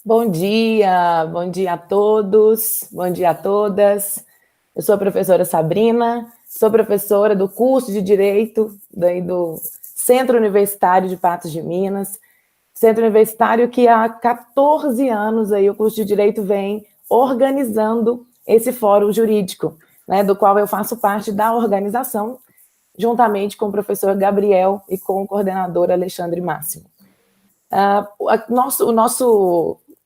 Bom dia a todos, bom dia a todas. Eu sou a professora Sabrina, sou professora do curso de Direito do Centro Universitário de Patos de Minas, centro universitário que há 14 anos aí o curso de Direito vem organizando esse fórum jurídico, né, do qual eu faço parte da organização, juntamente com o professor Gabriel e com o coordenador Alexandre Máximo.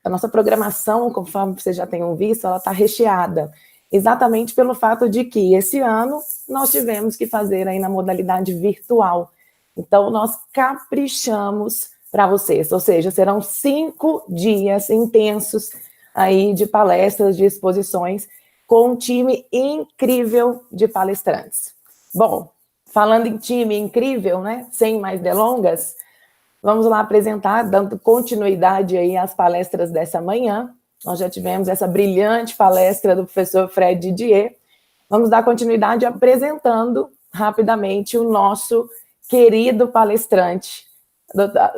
A nossa programação, conforme vocês já tenham visto, ela está recheada, exatamente pelo fato de que esse ano nós tivemos que fazer aí na modalidade virtual. Então, nós caprichamos para vocês, ou seja, serão 5 dias intensos aí de palestras, de exposições, com um time incrível de palestrantes. Bom, falando em time incrível, né, sem mais delongas, vamos lá apresentar, dando continuidade aí às palestras dessa manhã. Nós já tivemos essa brilhante palestra do professor Fred Didier. Vamos dar continuidade apresentando rapidamente o nosso querido palestrante,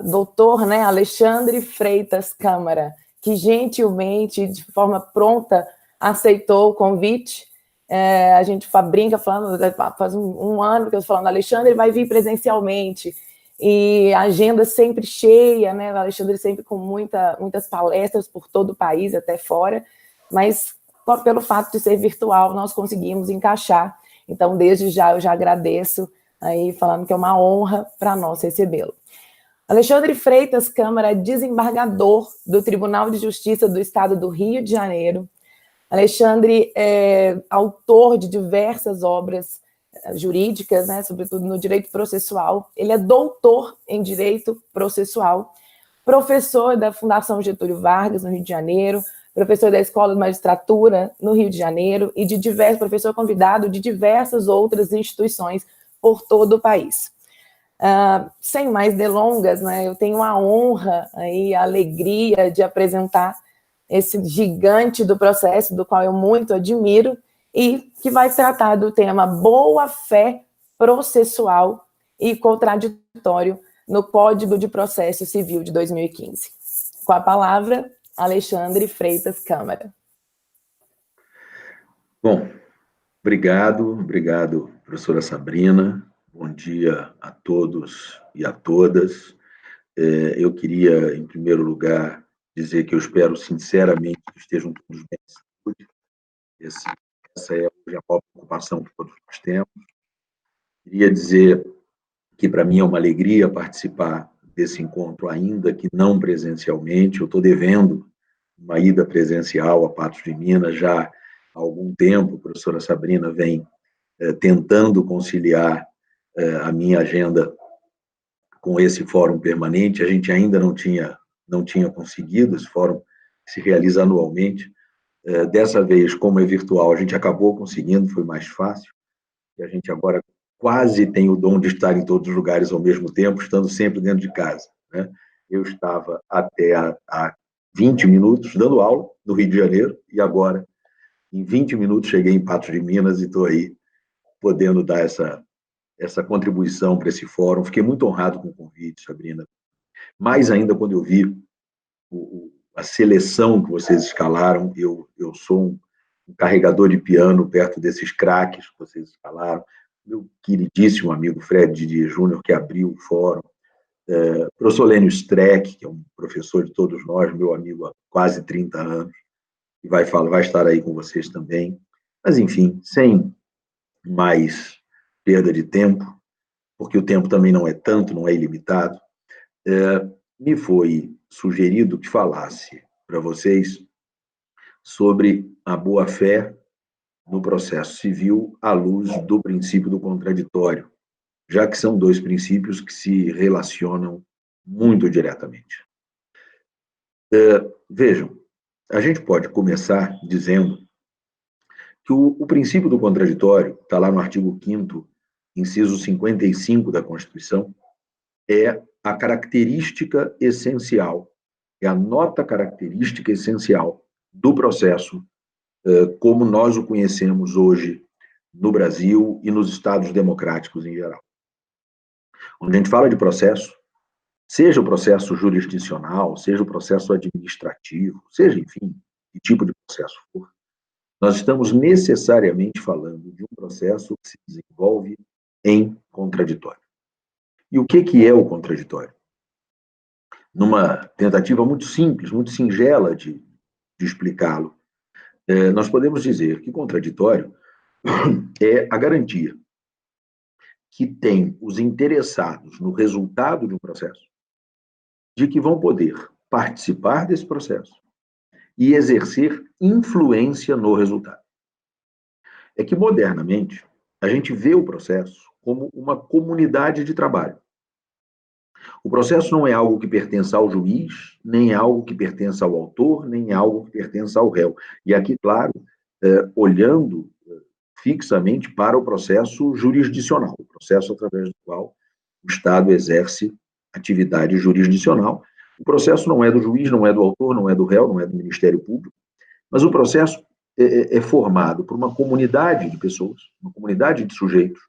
doutor, né, Alexandre Freitas Câmara, que gentilmente, de forma pronta, aceitou o convite. A gente brinca falando, faz um ano que eu estou falando, Alexandre vai vir presencialmente, e a agenda sempre cheia, né? O Alexandre sempre com muitas palestras por todo o país, até fora, mas pelo fato de ser virtual, nós conseguimos encaixar. Então, desde já, eu já agradeço, aí falando que é uma honra para nós recebê-lo. Alexandre Freitas Câmara é desembargador do Tribunal de Justiça do Estado do Rio de Janeiro. Alexandre é autor de diversas obras jurídicas, né, sobretudo no direito processual. Ele é doutor em direito processual, professor da Fundação Getúlio Vargas, no Rio de Janeiro, professor da Escola de Magistratura, no Rio de Janeiro, e professor convidado de diversas outras instituições por todo o país. Sem mais delongas, né, eu tenho a honra e a alegria de apresentar esse gigante do processo, do qual eu muito admiro, e que vai tratar do tema boa-fé processual e contraditório no Código de Processo Civil de 2015. Com a palavra, Alexandre Freitas Câmara. Bom, obrigado, professora Sabrina. Bom dia a todos e a todas. Eu queria, em primeiro lugar, dizer que eu espero sinceramente que estejam todos bem de saúde. Essa é hoje a maior preocupação que todos nós temos. Queria dizer que, para mim, é uma alegria participar desse encontro, ainda que não presencialmente. Eu estou devendo uma ida presencial a Patos de Minas já há algum tempo. A professora Sabrina vem tentando conciliar a minha agenda com esse fórum permanente. A gente ainda não tinha conseguido. Esse fórum se realiza anualmente. Dessa vez, como é virtual, a gente acabou conseguindo, foi mais fácil. E a gente agora quase tem o dom de estar em todos os lugares ao mesmo tempo, estando sempre dentro de casa, né? Eu estava até há 20 minutos dando aula no Rio de Janeiro, e agora, em 20 minutos, cheguei em Patos de Minas e estou aí podendo dar essa contribuição para esse fórum. Fiquei muito honrado com o convite, Sabrina. Mais ainda quando eu vi a seleção que vocês escalaram. Eu sou um carregador de piano perto desses craques que vocês escalaram. Meu queridíssimo amigo Fred Didier Júnior, que abriu o fórum. Professor Lênio Streck, que é um professor de todos nós, meu amigo há quase 30 anos, e vai estar aí com vocês também. Mas, enfim, sem mais perda de tempo, porque o tempo também não é tanto, não é ilimitado, me foi sugerido que falasse para vocês sobre a boa-fé no processo civil à luz do princípio do contraditório, já que são dois princípios que se relacionam muito diretamente. Vejam, a gente pode começar dizendo que o princípio do contraditório, está lá no artigo 5º, inciso 55 da Constituição, é a característica essencial, é a nota característica essencial do processo como nós o conhecemos hoje no Brasil e nos Estados democráticos em geral. Quando a gente fala de processo, seja o processo jurisdicional, seja o processo administrativo, seja, enfim, que tipo de processo for, nós estamos necessariamente falando de um processo que se desenvolve em contraditório. E o que é o contraditório? Numa tentativa muito simples, muito singela de explicá-lo, nós podemos dizer que contraditório é a garantia que tem os interessados no resultado de um processo de que vão poder participar desse processo e exercer influência no resultado. É que, modernamente, a gente vê o processo como uma comunidade de trabalho. O processo não é algo que pertença ao juiz, nem algo que pertença ao autor, nem algo que pertença ao réu. E aqui, claro, olhando fixamente para o processo jurisdicional, o processo através do qual o Estado exerce atividade jurisdicional. O processo não é do juiz, não é do autor, não é do réu, não é do Ministério Público, mas o processo é formado por uma comunidade de pessoas, uma comunidade de sujeitos,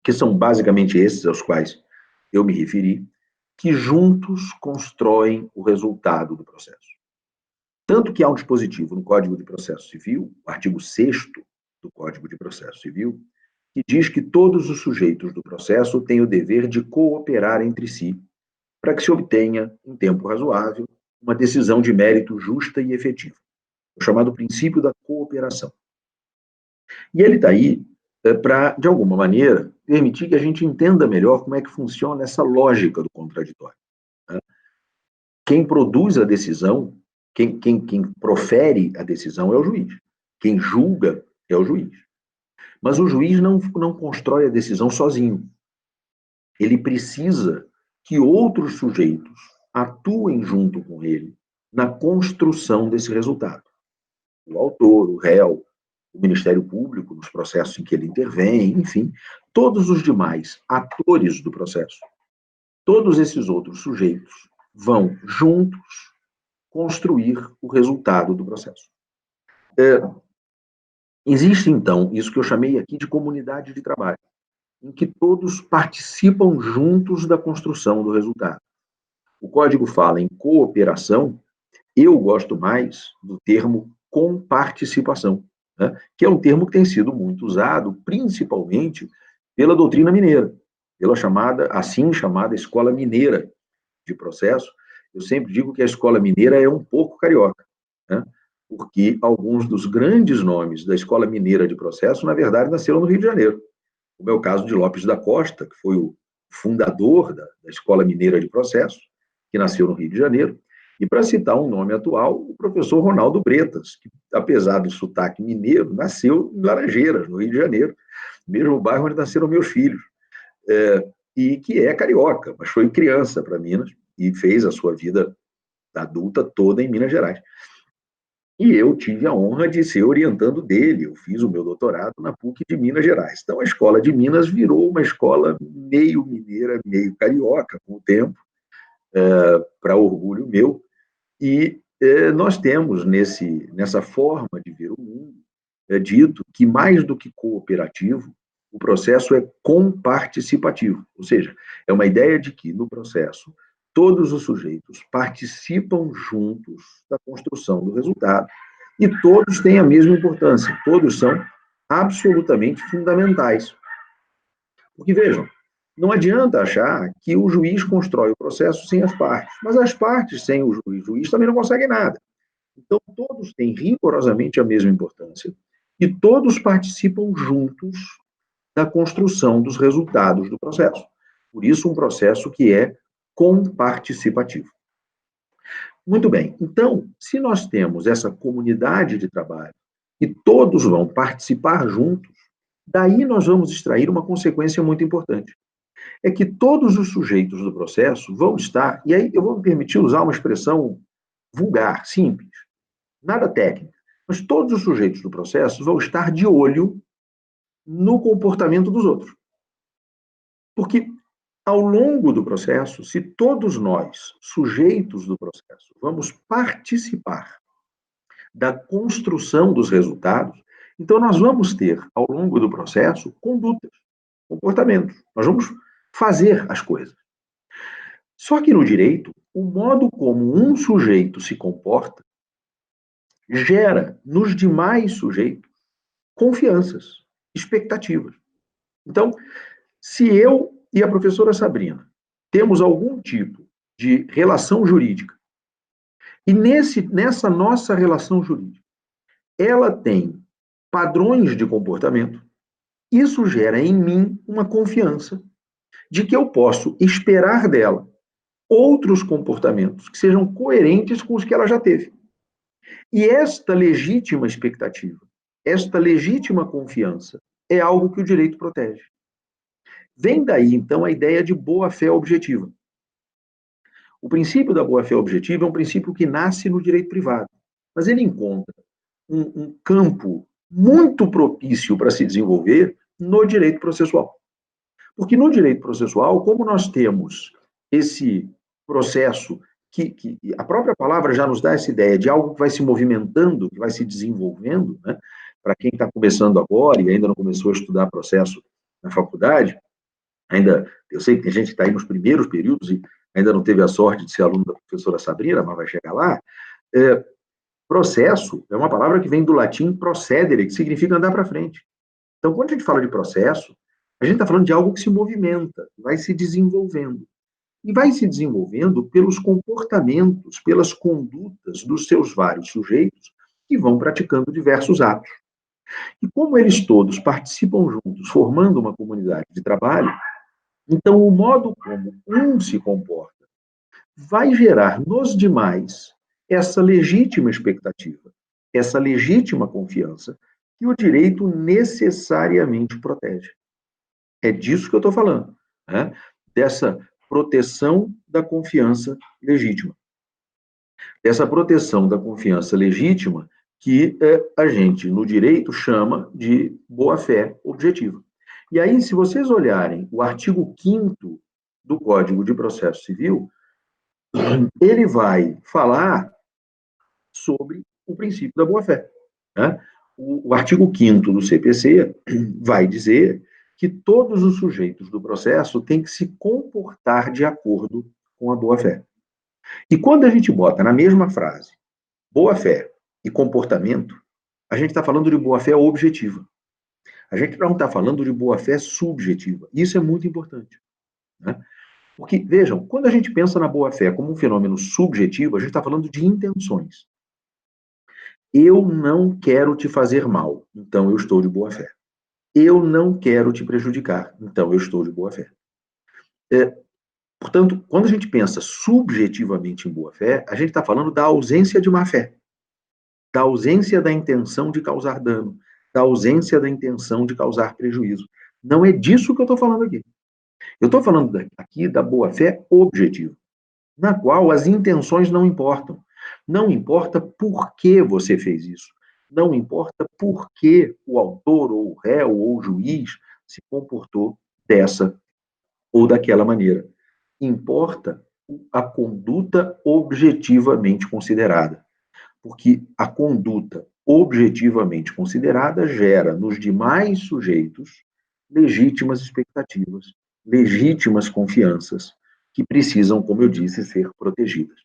que são basicamente esses aos quais eu me referi, que juntos constroem o resultado do processo. Tanto que há um dispositivo no Código de Processo Civil, o artigo 6º do Código de Processo Civil, que diz que todos os sujeitos do processo têm o dever de cooperar entre si, para que se obtenha, em tempo razoável, uma decisão de mérito justa e efetiva, o chamado princípio da cooperação. E ele está aí para, de alguma maneira, permitir que a gente entenda melhor como é que funciona essa lógica do contraditório. Né? Quem produz a decisão, quem profere a decisão é o juiz. Quem julga é o juiz. Mas o juiz não constrói a decisão sozinho. Ele precisa que outros sujeitos atuem junto com ele na construção desse resultado. O autor, o réu, o Ministério Público, nos processos em que ele intervém, enfim, todos os demais atores do processo, todos esses outros sujeitos vão juntos construir o resultado do processo. Existe, então, isso que eu chamei aqui de comunidade de trabalho, em que todos participam juntos da construção do resultado. O Código fala em cooperação, eu gosto mais do termo comparticipação, né? Que é um termo que tem sido muito usado, principalmente pela doutrina mineira, pela assim chamada Escola Mineira de Processo. Eu sempre digo que a Escola Mineira é um pouco carioca, né? Porque alguns dos grandes nomes da Escola Mineira de Processo, na verdade, nasceram no Rio de Janeiro. Como é o caso de Lopes da Costa, que foi o fundador da Escola Mineira de Processo, que nasceu no Rio de Janeiro. E, para citar um nome atual, o professor Ronaldo Bretas, que, apesar do sotaque mineiro, nasceu em Laranjeiras, no Rio de Janeiro, mesmo bairro onde nasceram meus filhos, e que é carioca, mas foi criança para Minas e fez a sua vida adulta toda em Minas Gerais. E eu tive a honra de ser orientando dele. Eu fiz o meu doutorado na PUC de Minas Gerais. Então, a Escola de Minas virou uma escola meio mineira, meio carioca, com o tempo, para orgulho meu. E nós temos, nessa forma de ver o mundo, dito que, mais do que cooperativo, o processo é comparticipativo. Ou seja, é uma ideia de que, no processo, todos os sujeitos participam juntos da construção do resultado e todos têm a mesma importância, todos são absolutamente fundamentais. Porque, vejam, não adianta achar que o juiz constrói o processo sem as partes, mas as partes sem o juiz também não conseguem nada. Então, todos têm rigorosamente a mesma importância e todos participam juntos da construção dos resultados do processo. Por isso, um processo que é comparticipativo. Muito bem, então, se nós temos essa comunidade de trabalho e todos vão participar juntos, daí nós vamos extrair uma consequência muito importante. É que todos os sujeitos do processo vão estar, e aí eu vou me permitir usar uma expressão vulgar, simples, nada técnica, mas todos os sujeitos do processo vão estar de olho no comportamento dos outros. Porque, ao longo do processo, se todos nós, sujeitos do processo, vamos participar da construção dos resultados, então nós vamos ter, ao longo do processo, condutas, comportamentos. Nós vamos fazer as coisas. Só que no direito, o modo como um sujeito se comporta gera nos demais sujeitos confianças, expectativas. Então, se eu e a professora Sabrina temos algum tipo de relação jurídica, e nessa nossa relação jurídica, ela tem padrões de comportamento, isso gera em mim uma confiança de que eu posso esperar dela outros comportamentos que sejam coerentes com os que ela já teve. E esta legítima expectativa, esta legítima confiança, é algo que o direito protege. Vem daí, então, a ideia de boa-fé objetiva. O princípio da boa-fé objetiva é um princípio que nasce no direito privado, mas ele encontra um campo muito propício para se desenvolver no direito processual. Porque no direito processual, como nós temos esse processo que a própria palavra já nos dá essa ideia de algo que vai se movimentando, que vai se desenvolvendo, né? Para quem está começando agora e ainda não começou a estudar processo na faculdade, ainda, eu sei que tem gente que está aí nos primeiros períodos e ainda não teve a sorte de ser aluno da professora Sabrina, mas vai chegar lá. Processo é uma palavra que vem do latim procedere, que significa andar para frente. Então, quando a gente fala de processo, a gente está falando de algo que se movimenta, vai se desenvolvendo. E vai se desenvolvendo pelos comportamentos, pelas condutas dos seus vários sujeitos que vão praticando diversos atos. E como eles todos participam juntos, formando uma comunidade de trabalho, então o modo como um se comporta vai gerar nos demais essa legítima expectativa, essa legítima confiança que o direito necessariamente protege. É disso que eu estou falando, né? Dessa proteção da confiança legítima. Dessa proteção da confiança legítima que a gente, no direito, chama de boa-fé objetiva. E aí, se vocês olharem o artigo 5º do Código de Processo Civil, ele vai falar sobre o princípio da boa-fé. Né? O artigo 5º do CPC vai dizer que todos os sujeitos do processo têm que se comportar de acordo com a boa-fé. E quando a gente bota na mesma frase boa-fé e comportamento, a gente está falando de boa-fé objetiva. A gente não está falando de boa-fé subjetiva. Isso é muito importante. Né? Porque, vejam, quando a gente pensa na boa-fé como um fenômeno subjetivo, a gente está falando de intenções. Eu não quero te fazer mal, então eu estou de boa-fé. Eu não quero te prejudicar, então eu estou de boa-fé. Portanto, quando a gente pensa subjetivamente em boa-fé, a gente está falando da ausência de má-fé, da ausência da intenção de causar dano, da ausência da intenção de causar prejuízo. Não é disso que eu estou falando aqui. Eu estou falando aqui da boa-fé objetiva, na qual as intenções não importam. Não importa por que você fez isso. Não importa por que o autor, ou o réu, ou o juiz se comportou dessa ou daquela maneira. Importa a conduta objetivamente considerada. Porque a conduta objetivamente considerada gera nos demais sujeitos legítimas expectativas, legítimas confianças, que precisam, como eu disse, ser protegidas.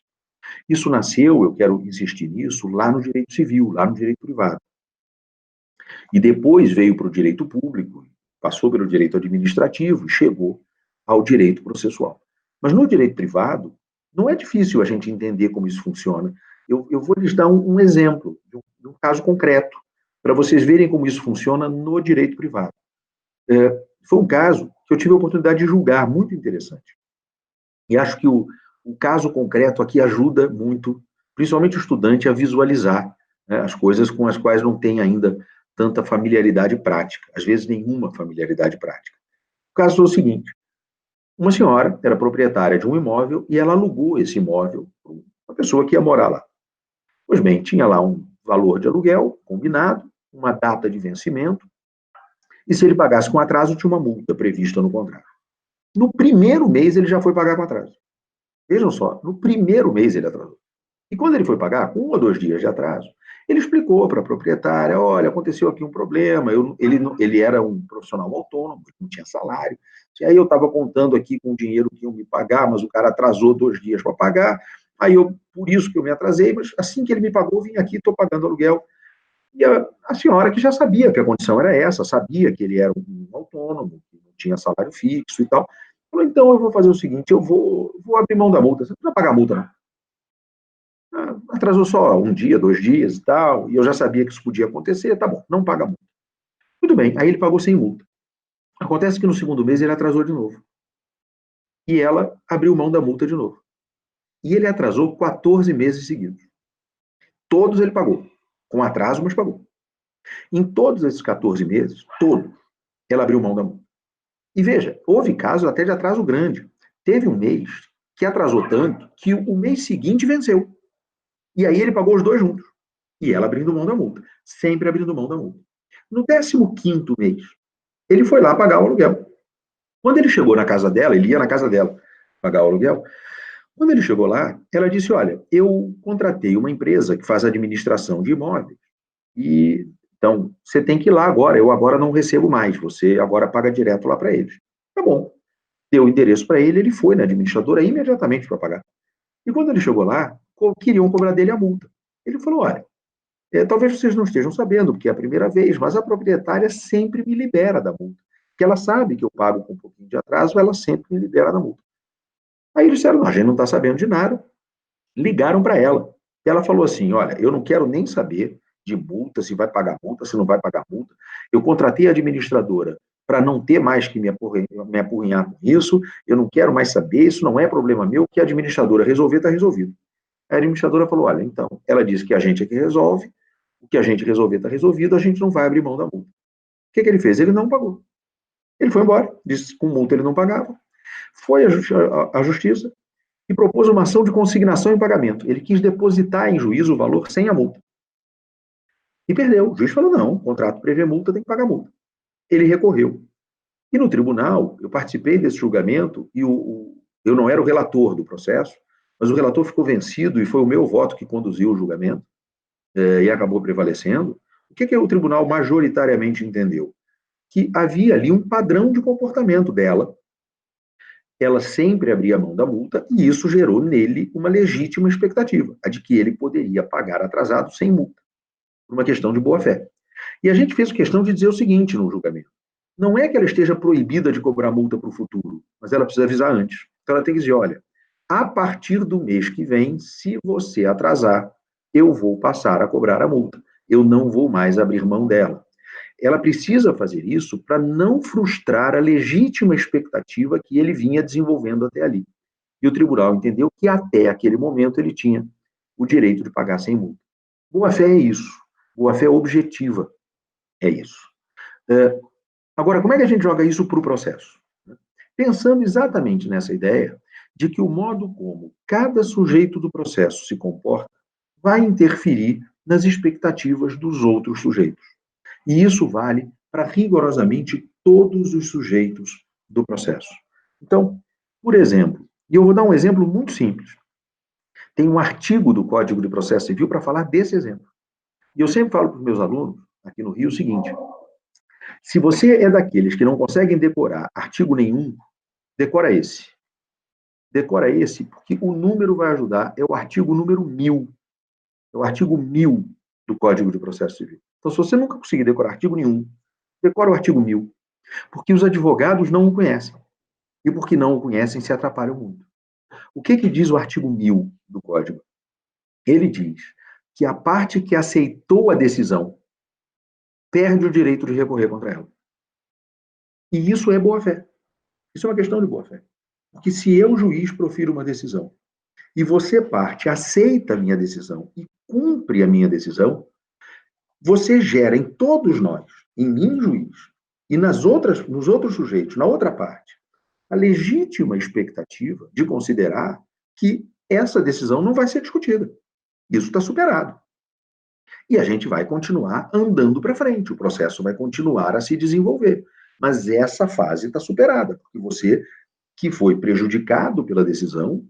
Isso nasceu, eu quero insistir nisso, lá no direito civil, lá no direito privado. E depois veio para o direito público, passou pelo direito administrativo e chegou ao direito processual. Mas no direito privado, não é difícil a gente entender como isso funciona. Eu vou lhes dar um exemplo de um caso concreto, para vocês verem como isso funciona no direito privado. Foi um caso que eu tive a oportunidade de julgar, muito interessante. E acho que o caso concreto aqui ajuda muito, principalmente o estudante, a visualizar, né, as coisas com as quais não tem ainda tanta familiaridade prática, às vezes nenhuma familiaridade prática. O caso foi o seguinte: uma senhora era proprietária de um imóvel e ela alugou esse imóvel para uma pessoa que ia morar lá. Pois bem, tinha lá um valor de aluguel combinado, uma data de vencimento, e se ele pagasse com atraso, tinha uma multa prevista no contrato. No primeiro mês, ele já foi pagar com atraso. Vejam só, no primeiro mês ele atrasou. E quando ele foi pagar, com 1 ou 2 dias de atraso, Ele explicou para a proprietária, olha, aconteceu aqui um problema, ele era um profissional autônomo, não tinha salário, e aí eu estava contando aqui com o dinheiro que iam me pagar, mas o cara atrasou 2 dias para pagar, por isso que eu me atrasei, mas assim que ele me pagou, eu vim aqui, estou pagando aluguel. E a senhora, que já sabia que a condição era essa, sabia que ele era um autônomo, que não tinha salário fixo e tal, falou, então eu vou fazer o seguinte, eu vou abrir mão da multa, você não precisa pagar a multa, não. Atrasou só 1 dia, 2 dias e tal, e eu já sabia que isso podia acontecer, tá bom, não paga a multa. Muito bem, aí ele pagou sem multa. Acontece que no segundo mês ele atrasou de novo. E ela abriu mão da multa de novo. E ele atrasou 14 meses seguidos. Todos ele pagou. Com atraso, mas pagou. Em todos esses 14 meses, ela abriu mão da multa. E veja, houve casos até de atraso grande. Teve um mês que atrasou tanto que o mês seguinte venceu. E aí ele pagou os 2 juntos. E ela abrindo mão da multa. Sempre abrindo mão da multa. No 15º mês, ele foi lá pagar o aluguel. Quando ele chegou na casa dela, ele ia na casa dela pagar o aluguel. Quando ele chegou lá, ela disse, olha, eu contratei uma empresa que faz administração de imóveis e, então, você tem que ir lá agora, eu agora não recebo mais, você agora paga direto lá para eles. Tá bom. Deu o endereço para ele, ele foi na administradora imediatamente para pagar. E quando ele chegou lá, queriam cobrar dele a multa. Ele falou, olha, talvez vocês não estejam sabendo, porque é a primeira vez, mas a proprietária sempre me libera da multa. Porque ela sabe que eu pago com um pouquinho de atraso, ela sempre me libera da multa. Aí eles disseram, não, a gente não está sabendo de nada. Ligaram para ela. E ela falou assim, olha, eu não quero nem saber de multa, se vai pagar multa, se não vai pagar multa. Eu contratei a administradora para não ter mais que me apurrinhar com isso, eu não quero mais saber, isso não é problema meu, o que a administradora resolver, está resolvido. A administradora falou, olha, então, ela disse que a gente é que resolve, o que a gente resolver está resolvido, a gente não vai abrir mão da multa. O que ele fez? Ele não pagou. Ele foi embora, disse que com multa ele não pagava, foi à justiça e propôs uma ação de consignação em pagamento. Ele quis depositar em juízo o valor sem a multa. E perdeu. O juiz falou, não, o contrato prevê multa, tem que pagar multa. Ele recorreu. E no tribunal, eu participei desse julgamento e eu não era o relator do processo, mas o relator ficou vencido e foi o meu voto que conduziu o julgamento e acabou prevalecendo. O que o tribunal majoritariamente entendeu? Que havia ali um padrão de comportamento dela. Ela sempre abria a mão da multa e isso gerou nele uma legítima expectativa, a de que ele poderia pagar atrasado sem multa, por uma questão de boa-fé. E a gente fez questão de dizer o seguinte no julgamento: não é que ela esteja proibida de cobrar multa para o futuro, mas ela precisa avisar antes. Então ela tem que dizer, olha, a partir do mês que vem, se você atrasar, eu vou passar a cobrar a multa. Eu não vou mais abrir mão dela. Ela precisa fazer isso para não frustrar a legítima expectativa que ele vinha desenvolvendo até ali. E o tribunal entendeu que até aquele momento ele tinha o direito de pagar sem multa. Boa-fé é isso. Boa-fé objetiva é isso. Agora, como é que a gente joga isso para o processo? Pensando exatamente nessa ideia de que o modo como cada sujeito do processo se comporta vai interferir nas expectativas dos outros sujeitos. E isso vale para rigorosamente todos os sujeitos do processo. Então, por exemplo, e eu vou dar um exemplo muito simples. Tem um artigo do Código de Processo Civil para falar desse exemplo. E eu sempre falo para os meus alunos, aqui no Rio, o seguinte: se você é daqueles que não conseguem decorar artigo nenhum, decora esse. Decora esse, porque o número vai ajudar, é o artigo número 1000. É o artigo 1000 do Código de Processo Civil. Então, se você nunca conseguir decorar artigo nenhum, decora o artigo 1000. Porque os advogados não o conhecem. E porque não o conhecem, se atrapalham muito. O que diz o artigo 1000 do Código? Ele diz que a parte que aceitou a decisão perde o direito de recorrer contra ela. E isso é boa-fé. Isso é uma questão de boa-fé. Porque se eu, juiz, profiro uma decisão e você, parte, aceita a minha decisão e cumpre a minha decisão, você gera em todos nós, em mim, juiz, e nos outros sujeitos, na outra parte, a legítima expectativa de considerar que essa decisão não vai ser discutida. Isso está superado. E a gente vai continuar andando para frente, o processo vai continuar a se desenvolver. Mas essa fase está superada, porque você, que foi prejudicado pela decisão,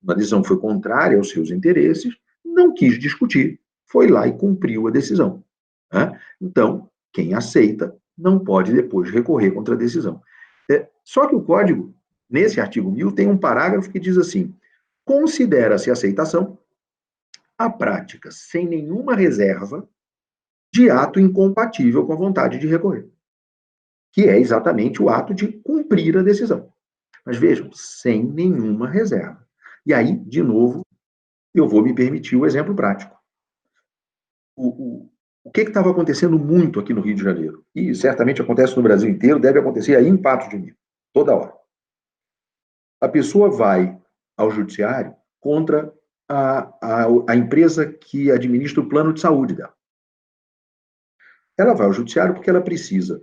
uma decisão que foi contrária aos seus interesses, não quis discutir, foi lá e cumpriu a decisão. Né? Então, quem aceita não pode depois recorrer contra a decisão. Só que o Código, nesse artigo 1000, tem um parágrafo que diz assim: considera-se aceitação a prática sem nenhuma reserva de ato incompatível com a vontade de recorrer, que é exatamente o ato de cumprir a decisão. Mas vejam, sem nenhuma reserva. E aí, de novo, eu vou me permitir o exemplo prático. O que estava acontecendo muito aqui no Rio de Janeiro, e certamente acontece no Brasil inteiro, deve acontecer aí em Patos de Minas, toda hora. A pessoa vai ao judiciário contra a empresa que administra o plano de saúde dela. Ela vai ao judiciário porque ela precisa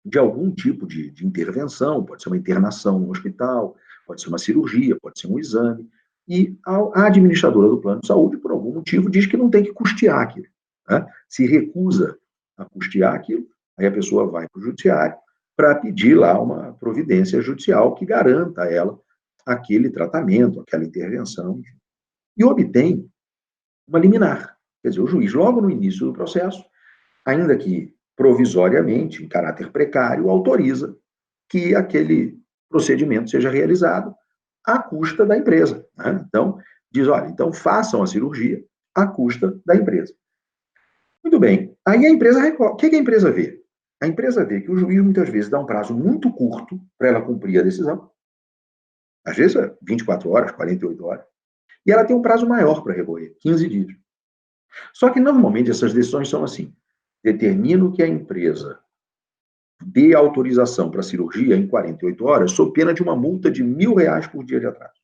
de algum tipo de intervenção, pode ser uma internação no hospital, pode ser uma cirurgia, pode ser um exame, e a administradora do plano de saúde, por algum motivo, diz que não tem que custear aquilo. Né? Se recusa a custear aquilo, aí a pessoa vai para o judiciário para pedir lá uma providência judicial que garanta a ela aquele tratamento, aquela intervenção, e obtém uma liminar. Quer dizer, o juiz, logo no início do processo, ainda que provisoriamente, em caráter precário, autoriza que aquele procedimento seja realizado à custa da empresa. Né? Então, diz, olha, então façam a cirurgia à custa da empresa. Muito bem. Aí a empresa recorre. O que a empresa vê? A empresa vê que o juiz muitas vezes dá um prazo muito curto para ela cumprir a decisão. Às vezes é 24 horas, 48 horas. E ela tem um prazo maior para recorrer, 15 dias. Só que normalmente essas decisões são assim: determino que a empresa dê autorização para a cirurgia em 48 horas, sob pena de uma multa de R$ 1.000 por dia de atraso.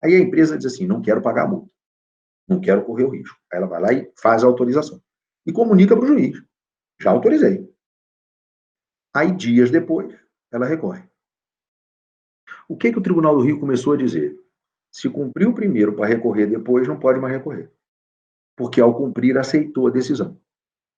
Aí a empresa diz assim: não quero pagar a multa, não quero correr o risco. Aí ela vai lá e faz a autorização. E comunica para o juiz: já autorizei. Aí, dias depois, ela recorre. O que o Tribunal do Rio começou a dizer? Se cumpriu primeiro para recorrer depois, não pode mais recorrer. Porque ao cumprir, aceitou a decisão.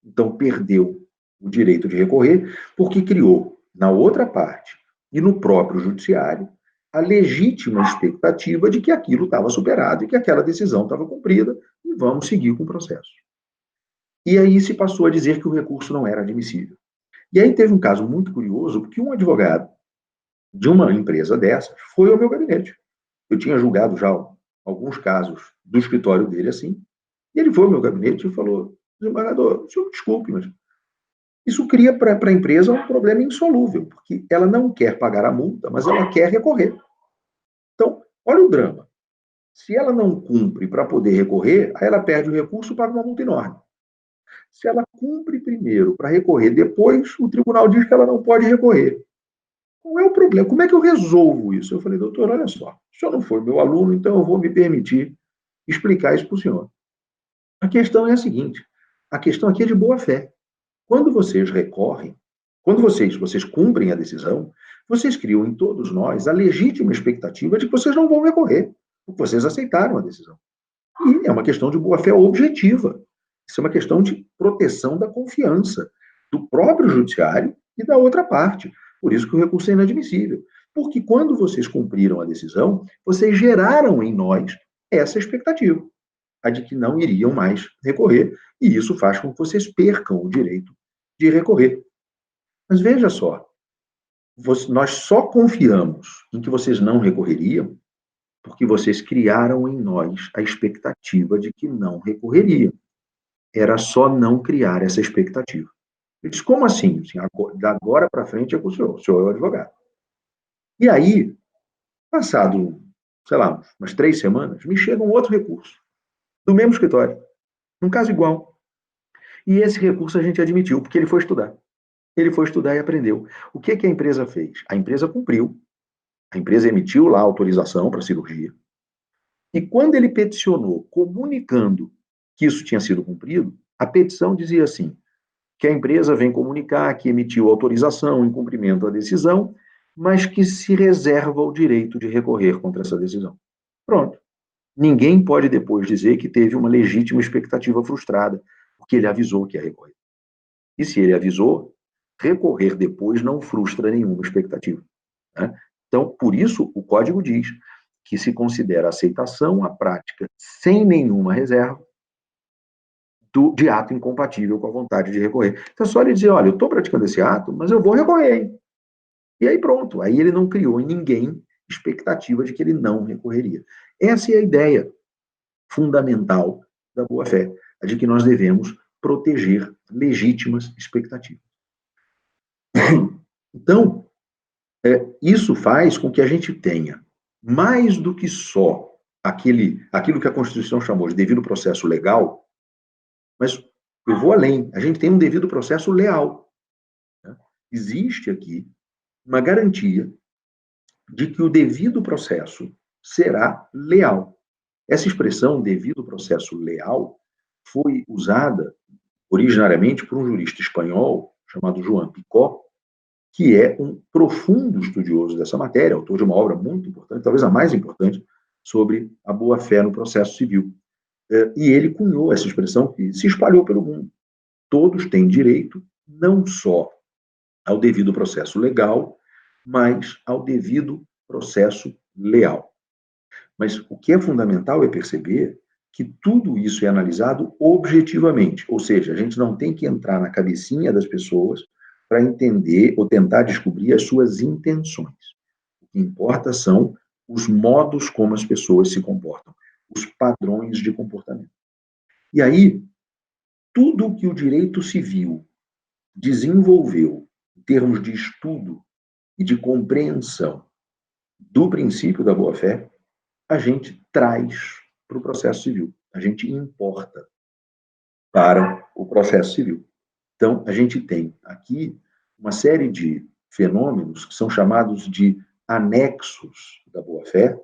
Então, perdeu o direito de recorrer, porque criou, na outra parte e no próprio judiciário, a legítima expectativa de que aquilo estava superado e que aquela decisão estava cumprida e vamos seguir com o processo. E aí se passou a dizer que o recurso não era admissível. E aí teve um caso muito curioso, porque um advogado de uma empresa dessas foi ao meu gabinete. Eu tinha julgado já alguns casos do escritório dele assim, e ele foi ao meu gabinete e falou: desembargador, senhor, desculpe, mas isso cria para a empresa um problema insolúvel, porque ela não quer pagar a multa, mas ela quer recorrer. Então, olha o drama. Se ela não cumpre para poder recorrer, aí ela perde o recurso e paga uma multa enorme. Se ela cumpre primeiro para recorrer, depois o tribunal diz que ela não pode recorrer. Qual é o problema? Como é que eu resolvo isso? Eu falei: doutor, olha só, o senhor não foi meu aluno, então eu vou me permitir explicar isso para o senhor. A questão é a seguinte: a questão aqui é de boa fé. Quando vocês recorrem, quando vocês cumprem a decisão, vocês criam em todos nós a legítima expectativa de que vocês não vão recorrer, porque vocês aceitaram a decisão. E é uma questão de boa-fé objetiva. Isso é uma questão de proteção da confiança do próprio judiciário e da outra parte. Por isso que o recurso é inadmissível. Porque quando vocês cumpriram a decisão, vocês geraram em nós essa expectativa, a de que não iriam mais recorrer, e isso faz com que vocês percam o direito de recorrer. Mas veja só, nós só confiamos em que vocês não recorreriam porque vocês criaram em nós a expectativa de que não recorreriam. Era só não criar essa expectativa. Eu disse: como assim? Da agora para frente é com o senhor é o advogado. E aí, passado, sei lá, umas 3 semanas, me chega um outro recurso, do mesmo escritório, num caso igual. E esse recurso a gente admitiu, porque ele foi estudar. Ele foi estudar e aprendeu. O que a empresa fez? A empresa cumpriu. A empresa emitiu lá a autorização para a cirurgia. E quando ele peticionou, comunicando que isso tinha sido cumprido, a petição dizia assim: que a empresa vem comunicar que emitiu autorização em cumprimento à decisão, mas que se reserva o direito de recorrer contra essa decisão. Pronto. Ninguém pode depois dizer que teve uma legítima expectativa frustrada, porque ele avisou que ia recorrer. E se ele avisou, recorrer depois não frustra nenhuma expectativa. Né? Então, por isso, o Código diz que se considera aceitação a prática sem nenhuma reserva de ato incompatível com a vontade de recorrer. Então, é só ele dizer, olha, eu estou praticando esse ato, mas eu vou recorrer, hein? E aí pronto, aí ele não criou em ninguém expectativa de que ele não recorreria. Essa é a ideia fundamental da boa-fé, a de que nós devemos proteger legítimas expectativas. Então, isso faz com que a gente tenha mais do que só aquilo que a Constituição chamou de devido processo legal, mas eu vou além, a gente tem um devido processo leal. Né? Existe aqui uma garantia de que o devido processo será leal. Essa expressão, devido processo leal, foi usada originariamente por um jurista espanhol chamado Joan Picó, que é um profundo estudioso dessa matéria, autor de uma obra muito importante, talvez a mais importante, sobre a boa-fé no processo civil. E ele cunhou essa expressão que se espalhou pelo mundo. Todos têm direito não só ao devido processo legal, mas ao devido processo leal. Mas o que é fundamental é perceber que tudo isso é analisado objetivamente, ou seja, a gente não tem que entrar na cabecinha das pessoas para entender ou tentar descobrir as suas intenções. O que importa são os modos como as pessoas se comportam, os padrões de comportamento. E aí, tudo que o direito civil desenvolveu em termos de estudo e de compreensão do princípio da boa-fé, a gente traz para o processo civil, a gente importa para o processo civil. Então, a gente tem aqui uma série de fenômenos que são chamados de anexos da boa-fé,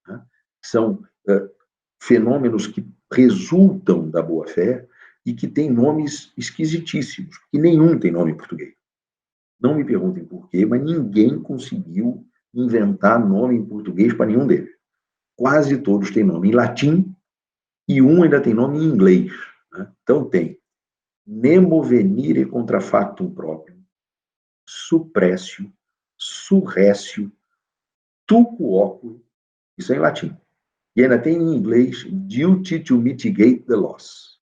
né? São fenômenos que resultam da boa-fé e que têm nomes esquisitíssimos, e nenhum tem nome em português. Não me perguntem por quê, mas ninguém conseguiu inventar nome em português para nenhum deles. Quase todos têm nome em latim e um ainda tem nome em inglês. Né? Então tem nemo venire contra factum proprium, suppressio, surressio, tu quoque, isso é em latim. E ainda tem em inglês duty to mitigate the loss.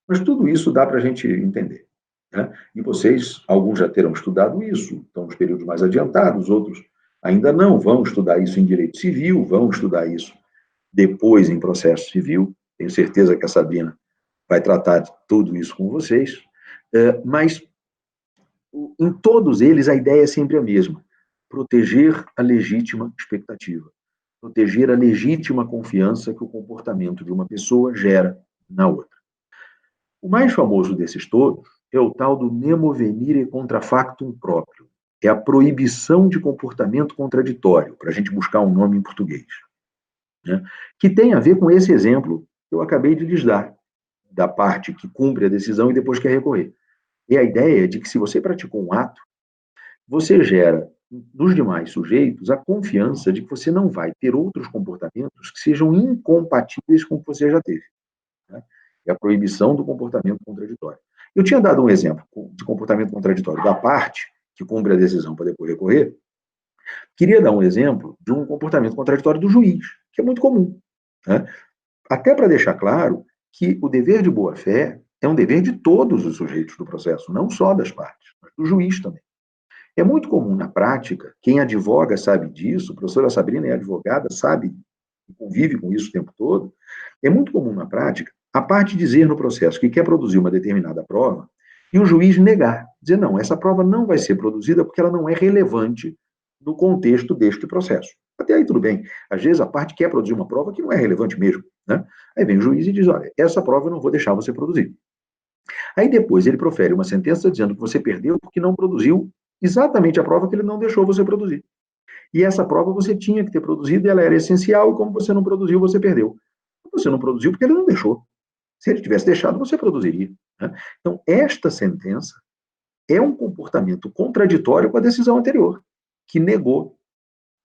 Mas tudo isso dá para a gente entender. Né? E vocês, alguns já terão estudado isso, estão nos períodos mais adiantados, outros ainda não, vão estudar isso em direito civil, vão estudar isso depois em processo civil. Tenho certeza que a Sabrina vai tratar de tudo isso com vocês. Mas em todos eles a ideia é sempre a mesma: proteger a legítima expectativa, proteger a legítima confiança que o comportamento de uma pessoa gera na outra. O mais famoso desses todos é o tal do nemo venire contra factum próprio. É a proibição de comportamento contraditório, para a gente buscar um nome em português. Né? Que tem a ver com esse exemplo que eu acabei de lhes dar, da parte que cumpre a decisão e depois quer recorrer. É a ideia de que se você praticou um ato, você gera nos demais sujeitos a confiança de que você não vai ter outros comportamentos que sejam incompatíveis com o que você já teve. Né? É a proibição do comportamento contraditório. Eu tinha dado um exemplo de comportamento contraditório da parte que cumpre a decisão para depois recorrer. Queria dar um exemplo de um comportamento contraditório do juiz, que é muito comum. Né? Até para deixar claro que o dever de boa-fé é um dever de todos os sujeitos do processo, não só das partes, mas do juiz também. É muito comum na prática, quem advoga sabe disso, a professora Sabrina é advogada, sabe, convive com isso o tempo todo, é muito comum na prática a parte dizer no processo que quer produzir uma determinada prova e o juiz negar, dizer, não, essa prova não vai ser produzida porque ela não é relevante no contexto deste processo. Até aí tudo bem. Às vezes a parte quer produzir uma prova que não é relevante mesmo. Né? Aí vem o juiz e diz, olha, essa prova eu não vou deixar você produzir. Aí depois ele profere uma sentença dizendo que você perdeu porque não produziu exatamente a prova que ele não deixou você produzir. E essa prova você tinha que ter produzido e ela era essencial e como você não produziu, você perdeu. Você não produziu porque ele não deixou. Se ele tivesse deixado, você produziria. Né? Então, esta sentença é um comportamento contraditório com a decisão anterior, que negou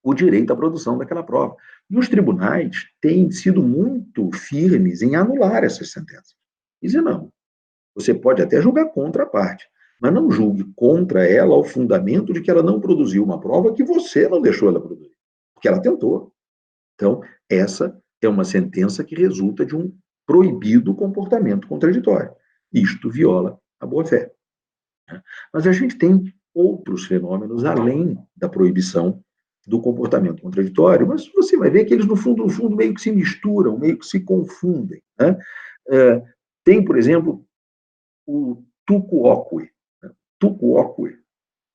o direito à produção daquela prova. E os tribunais têm sido muito firmes em anular essas sentenças. Dizem, não, você pode até julgar contra a parte, mas não julgue contra ela o fundamento de que ela não produziu uma prova que você não deixou ela produzir, porque ela tentou. Então, essa é uma sentença que resulta de um proibido comportamento contraditório. Isto viola a boa-fé. Mas a gente tem outros fenômenos além da proibição do comportamento contraditório, mas você vai ver que eles, no fundo, meio que se misturam, meio que se confundem. Né? Tem, por exemplo, o tucuoque. Tucuoque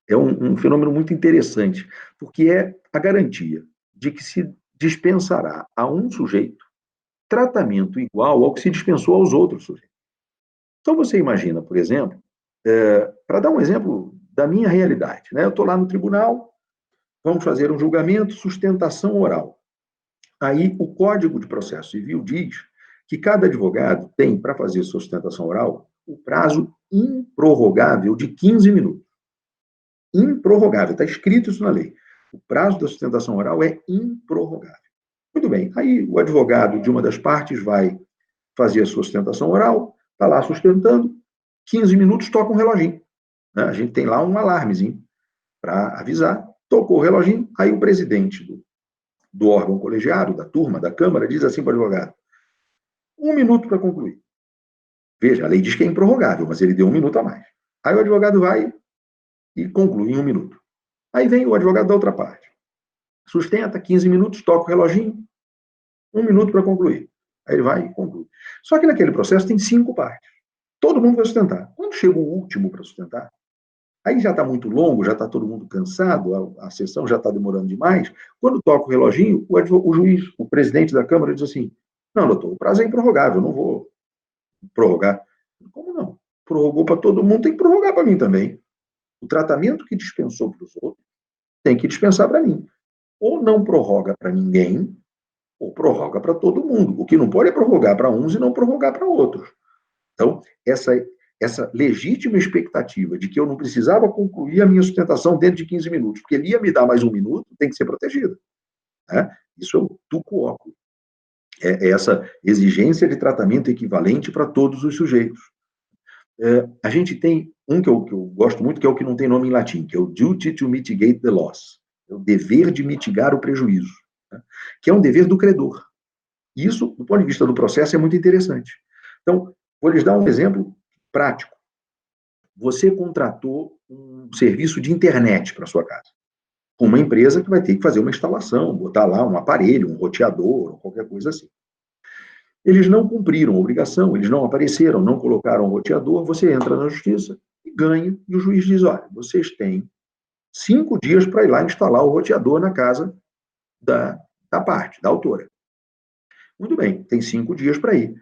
é um fenômeno muito interessante, porque é a garantia de que se dispensará a um sujeito tratamento igual ao que se dispensou aos outros sujeitos. Então, você imagina, por exemplo, para dar um exemplo da minha realidade, né? Eu estou lá no tribunal, vamos fazer um julgamento, sustentação oral. Aí, o Código de Processo Civil diz que cada advogado tem, para fazer sustentação oral, o prazo improrrogável de 15 minutos. Improrrogável, está escrito isso na lei. O prazo da sustentação oral é improrrogável. Muito bem, aí o advogado de uma das partes vai fazer a sustentação oral, está lá sustentando, 15 minutos toca um reloginho. Né? A gente tem lá um alarmezinho para avisar, tocou o reloginho, aí o presidente do órgão colegiado, da turma, da Câmara, diz assim para o advogado: 1 minuto para concluir. Veja, a lei diz que é improrrogável, mas ele deu 1 minuto a mais. Aí o advogado vai e conclui em 1 minuto. Aí vem o advogado da outra parte. Sustenta, 15 minutos, toca o reloginho, 1 minuto para concluir. Aí ele vai e conclui. Só que naquele processo tem 5 partes. Todo mundo vai sustentar. Quando chega o último para sustentar, aí já está muito longo, já está todo mundo cansado, a sessão já está demorando demais. Quando toca o reloginho, o juiz, o presidente da Câmara, diz assim: não, doutor, o prazo é improrrogável, eu não vou prorrogar. Como não? Prorrogou para todo mundo, tem que prorrogar para mim também. O tratamento que dispensou para os outros tem que dispensar para mim. Ou não prorroga para ninguém, ou prorroga para todo mundo. O que não pode é prorrogar para uns e não prorrogar para outros. Então, essa legítima expectativa de que eu não precisava concluir a minha sustentação dentro de 15 minutos, porque ele ia me dar mais 1 minuto, tem que ser protegida. Né? Isso é o tucuoque. É essa exigência de tratamento equivalente para todos os sujeitos. A gente tem um que eu gosto muito, que é o que não tem nome em latim, que é o duty to mitigate the loss. É o dever de mitigar o prejuízo, né? Que é um dever do credor. Isso, do ponto de vista do processo, é muito interessante. Então, vou lhes dar um exemplo prático. Você contratou um serviço de internet para sua casa. Uma empresa que vai ter que fazer uma instalação, botar lá um aparelho, um roteador, ou qualquer coisa assim. Eles não cumpriram a obrigação, eles não apareceram, não colocaram o roteador, você entra na justiça e ganha, e o juiz diz: olha, vocês têm 5 dias para ir lá instalar o roteador na casa da parte, da autora. Muito bem, tem 5 dias para ir.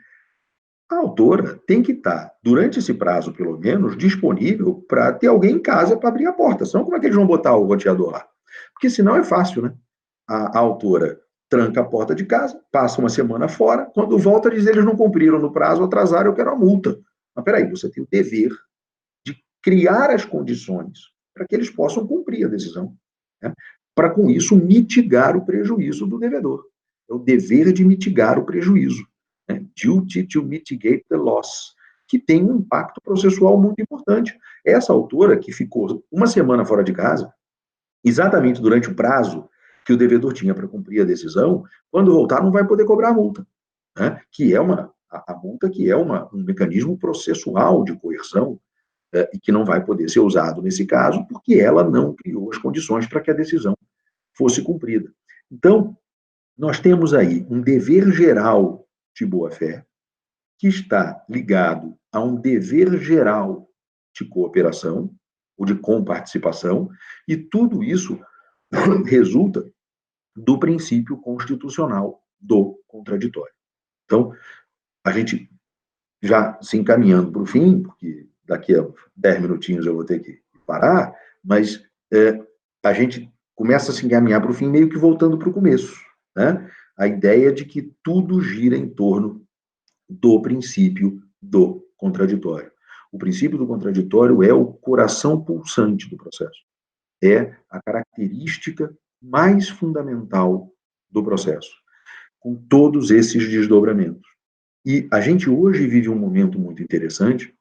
A autora tem que estar, durante esse prazo, pelo menos, disponível para ter alguém em casa para abrir a porta. Senão, como é que eles vão botar o roteador lá? Porque senão é fácil, né? A autora tranca a porta de casa, passa uma semana fora, quando volta diz: eles não cumpriram no prazo, atrasaram, eu quero a multa. Mas peraí, você tem o dever de criar as condições para que eles possam cumprir a decisão, né? Para, com isso, mitigar o prejuízo do devedor. É o dever de mitigar o prejuízo. Né? Duty to mitigate the loss, que tem um impacto processual muito importante. Essa autora, que ficou uma semana fora de casa, exatamente durante o prazo que o devedor tinha para cumprir a decisão, quando voltar não vai poder cobrar a multa, né? Que é a multa, que é um mecanismo processual de coerção, e que não vai poder ser usado nesse caso, porque ela não criou as condições para que a decisão fosse cumprida. Então, nós temos aí um dever geral de boa-fé, que está ligado a um dever geral de cooperação, ou de comparticipação, e tudo isso resulta do princípio constitucional do contraditório. Então, a gente já se encaminhando para o fim, porque daqui a 10 minutinhos eu vou ter que parar, mas a gente começa a se encaminhar para o fim meio que voltando para o começo, né? A ideia de que tudo gira em torno do princípio do contraditório. O princípio do contraditório é o coração pulsante do processo. É a característica mais fundamental do processo, com todos esses desdobramentos. E a gente hoje vive um momento muito interessante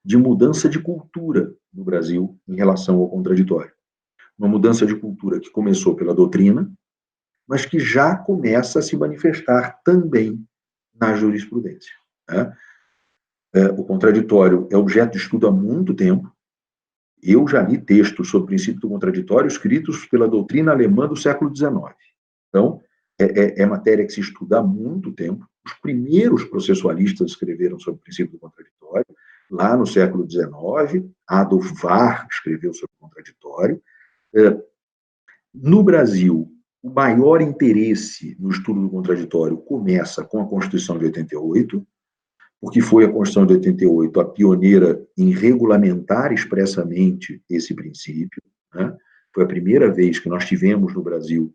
de mudança de cultura no Brasil em relação ao contraditório. Uma mudança de cultura que começou pela doutrina, mas que já começa a se manifestar também na jurisprudência, né? O contraditório é objeto de estudo há muito tempo. Eu já li textos sobre o princípio do contraditório escritos pela doutrina alemã do século XIX. Então, é matéria que se estuda há muito tempo. Os primeiros processualistas escreveram sobre o princípio do contraditório, lá no século XIX. Adolf Wahr escreveu sobre o contraditório. No Brasil, o maior interesse no estudo do contraditório começa com a Constituição de 88, porque foi a Constituição de 88 a pioneira em regulamentar expressamente esse princípio, né? Foi a primeira vez que nós tivemos no Brasil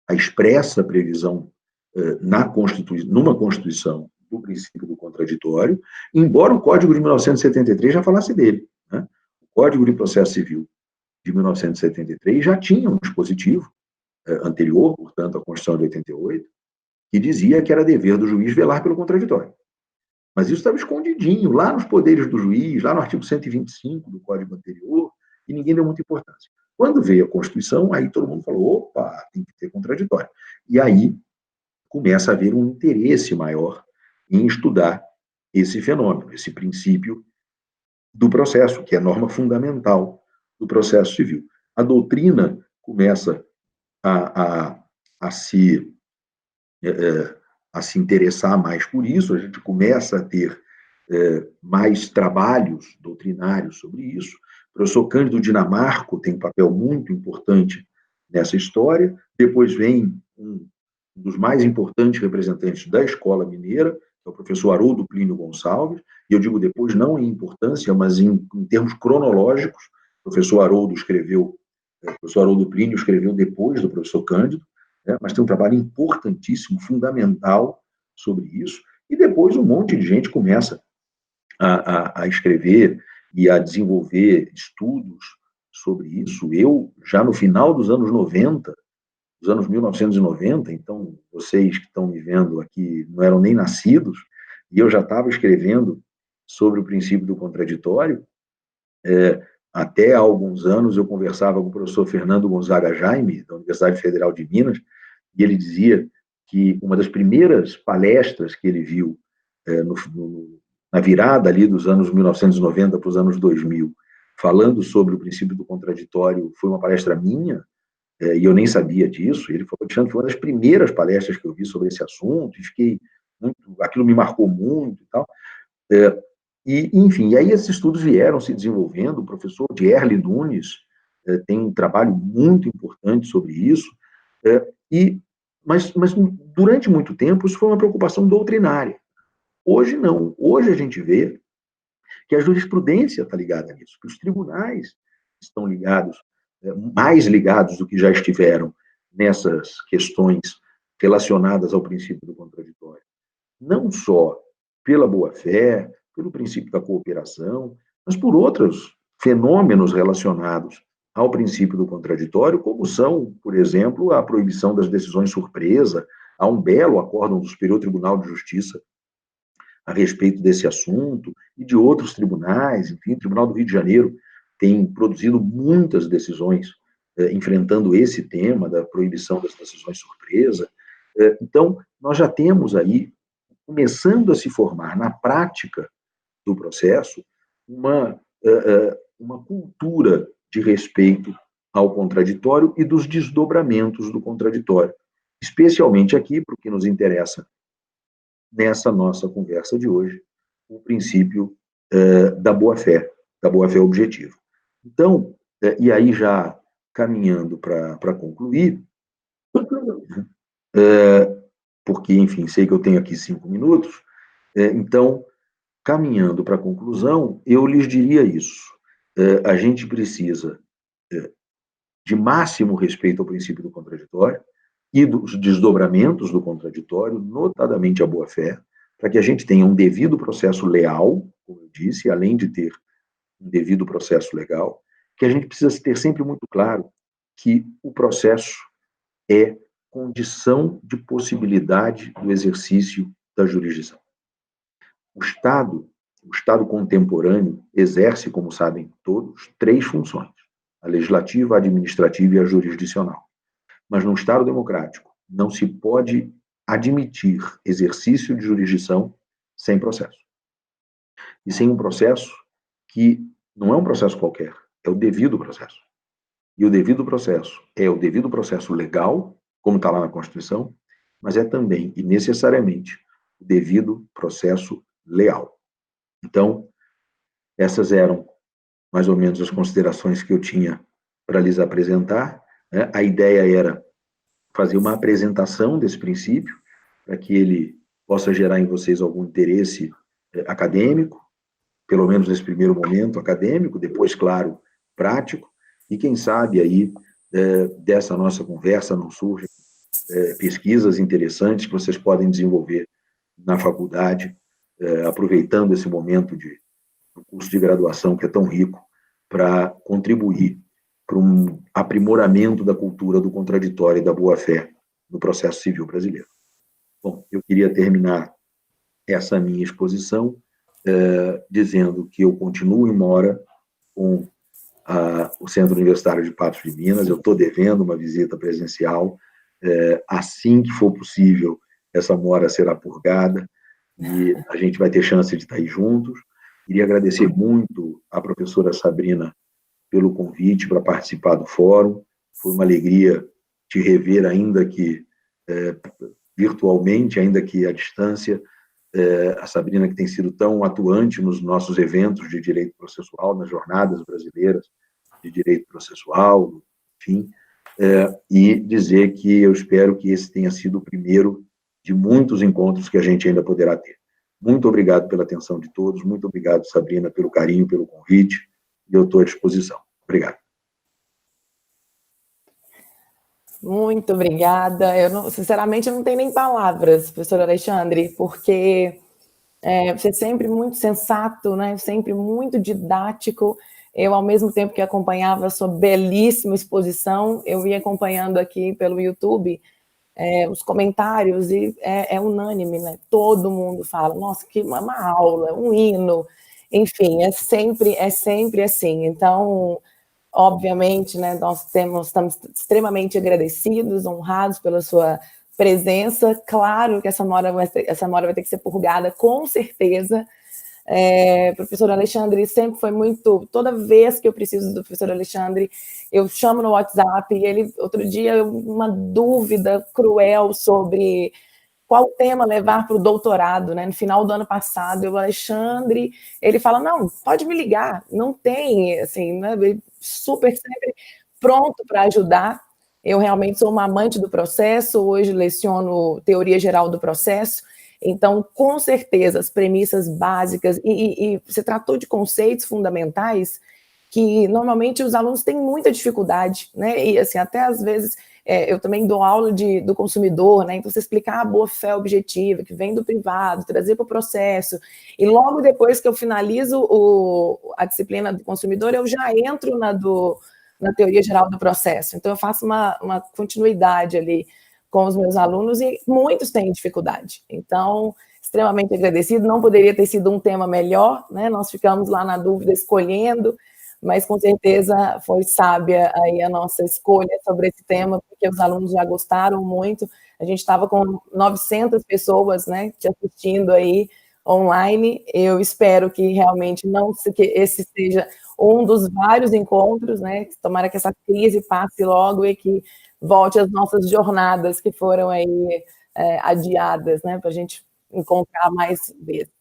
a expressa previsão numa Constituição do princípio do contraditório, embora o Código de 1973 já falasse dele, né? O Código de Processo Civil de 1973 já tinha um dispositivo anterior, portanto, à Constituição de 88, que dizia que era dever do juiz velar pelo contraditório. Mas isso estava escondidinho, lá nos poderes do juiz, lá no artigo 125 do Código anterior, e ninguém deu muita importância. Quando veio a Constituição, aí todo mundo falou, opa, tem que ter contraditório. E aí começa a haver um interesse maior em estudar esse fenômeno, esse princípio do processo, que é a norma fundamental do processo civil. A doutrina começa a se interessar mais por isso, a gente começa a ter mais trabalhos doutrinários sobre isso. O professor Cândido Dinamarco tem um papel muito importante nessa história. Depois vem um dos mais importantes representantes da escola mineira, que é o professor Haroldo Plínio Gonçalves, e eu digo depois não em importância, mas em termos cronológicos. O professor Haroldo Plínio escreveu depois do professor Cândido, né, mas tem um trabalho importantíssimo, fundamental sobre isso, e depois um monte de gente começa a escrever e a desenvolver estudos sobre isso. Eu, já no final dos anos 90, dos anos 1990, então vocês que estão me vendo aqui não eram nem nascidos, e eu já estava escrevendo sobre o princípio do contraditório. Até há alguns anos eu conversava com o professor Fernando Gonzaga Jaime, da Universidade Federal de Minas, e ele dizia que uma das primeiras palestras que ele viu na virada ali dos anos 1990 para os anos 2000, falando sobre o princípio do contraditório, foi uma palestra minha, e eu nem sabia disso. Ele falou, Alexandre, foi uma das primeiras palestras que eu vi sobre esse assunto, e fiquei aquilo me marcou muito e tal. Enfim, e aí esses estudos vieram se desenvolvendo. O professor Dierli Nunes tem um trabalho muito importante sobre isso, mas durante muito tempo isso foi uma preocupação doutrinária. Hoje não. Hoje a gente vê que a jurisprudência está ligada nisso, que os tribunais estão ligados, mais ligados do que já estiveram nessas questões relacionadas ao princípio do contraditório. Não só pela boa-fé, pelo princípio da cooperação, mas por outros fenômenos relacionados ao princípio do contraditório, como são, por exemplo, a proibição das decisões surpresa. Há um belo acórdão do Superior Tribunal de Justiça a respeito desse assunto, e de outros tribunais. Enfim, o Tribunal do Rio de Janeiro tem produzido muitas decisões enfrentando esse tema da proibição das decisões surpresa. Então, nós já temos aí, começando a se formar na prática do processo, uma cultura de respeito ao contraditório e dos desdobramentos do contraditório, especialmente aqui, porque nos interessa nessa nossa conversa de hoje, o princípio da boa-fé objetiva. Então, e aí já caminhando para concluir, porque, enfim, sei que eu tenho aqui 5 minutos, então, caminhando para a conclusão, eu lhes diria isso. A gente precisa de máximo respeito ao princípio do contraditório e dos desdobramentos do contraditório, notadamente a boa-fé, para que a gente tenha um devido processo leal, como eu disse, além de ter um devido processo legal, que a gente precisa ter sempre muito claro que o processo é condição de possibilidade do exercício da jurisdição. O Estado contemporâneo exerce, como sabem todos, 3 funções: a legislativa, a administrativa e a jurisdicional. Mas num Estado democrático não se pode admitir exercício de jurisdição sem processo. e sem um processo que não é um processo qualquer, é o devido processo. E o devido processo é o devido processo legal, como está lá na Constituição, mas é também e necessariamente o devido processo leal. Então, essas eram mais ou menos as considerações que eu tinha para lhes apresentar, né? A ideia era fazer uma apresentação desse princípio, para que ele possa gerar em vocês algum interesse acadêmico, pelo menos nesse primeiro momento acadêmico, depois, claro, prático, e quem sabe aí dessa nossa conversa não surgem pesquisas interessantes que vocês podem desenvolver na faculdade, aproveitando esse momento do curso de graduação que é tão rico, para contribuir para um aprimoramento da cultura do contraditório e da boa-fé no processo civil brasileiro. Bom, eu queria terminar essa minha exposição dizendo que eu continuo em Mora com o Centro Universitário de Patos de Minas. Eu estou devendo uma visita presencial. Assim que for possível, essa Mora será purgada e a gente vai ter chance de estar aí juntos. Queria agradecer muito à professora Sabrina pelo convite para participar do fórum. Foi uma alegria te rever, ainda que virtualmente, ainda que à distância. A Sabrina, que tem sido tão atuante nos nossos eventos de direito processual, nas jornadas brasileiras de direito processual, enfim, e dizer que eu espero que esse tenha sido o primeiro de muitos encontros que a gente ainda poderá ter. Muito obrigado pela atenção de todos, muito obrigado, Sabrina, pelo carinho, pelo convite, e eu estou à disposição. Obrigado. Muito obrigada. Sinceramente, eu não tenho nem palavras, professor Alexandre, porque você é sempre muito sensato, né? Sempre muito didático. Eu, ao mesmo tempo que acompanhava a sua belíssima exposição, eu ia acompanhando aqui pelo YouTube os comentários, e é unânime, né? Todo mundo fala, nossa, que uma aula, um hino, enfim, é sempre assim. Então, obviamente, né, nós estamos extremamente agradecidos, honrados pela sua presença. Claro que essa mora vai ter que ser purgada, com certeza. Professor Alexandre sempre foi muito... Toda vez que eu preciso do professor Alexandre, eu chamo no WhatsApp, e ele, outro dia, uma dúvida cruel sobre qual tema levar para o doutorado, né? No final do ano passado, o Alexandre, ele fala, não, pode me ligar, não tem, assim, né? Super sempre pronto para ajudar. Eu realmente sou uma amante do processo, hoje leciono teoria geral do processo, então, com certeza, as premissas básicas, e você tratou de conceitos fundamentais que, normalmente, os alunos têm muita dificuldade, né? E, assim, até às vezes, eu também dou aula do consumidor, né? Então, você explicar a boa-fé objetiva, que vem do privado, trazer para o processo, e logo depois que eu finalizo a disciplina do consumidor, eu já entro na teoria geral do processo. Então, eu faço uma continuidade ali com os meus alunos, e muitos têm dificuldade. Então, extremamente agradecido, não poderia ter sido um tema melhor, né? Nós ficamos lá na dúvida, escolhendo, mas com certeza foi sábia aí a nossa escolha sobre esse tema, porque os alunos já gostaram muito. A gente estava com 900 pessoas, né, te assistindo aí online. Eu espero que realmente que esse seja um dos vários encontros, né? Tomara que essa crise passe logo e que volte às nossas jornadas que foram aí adiadas, né, para a gente encontrar mais vezes.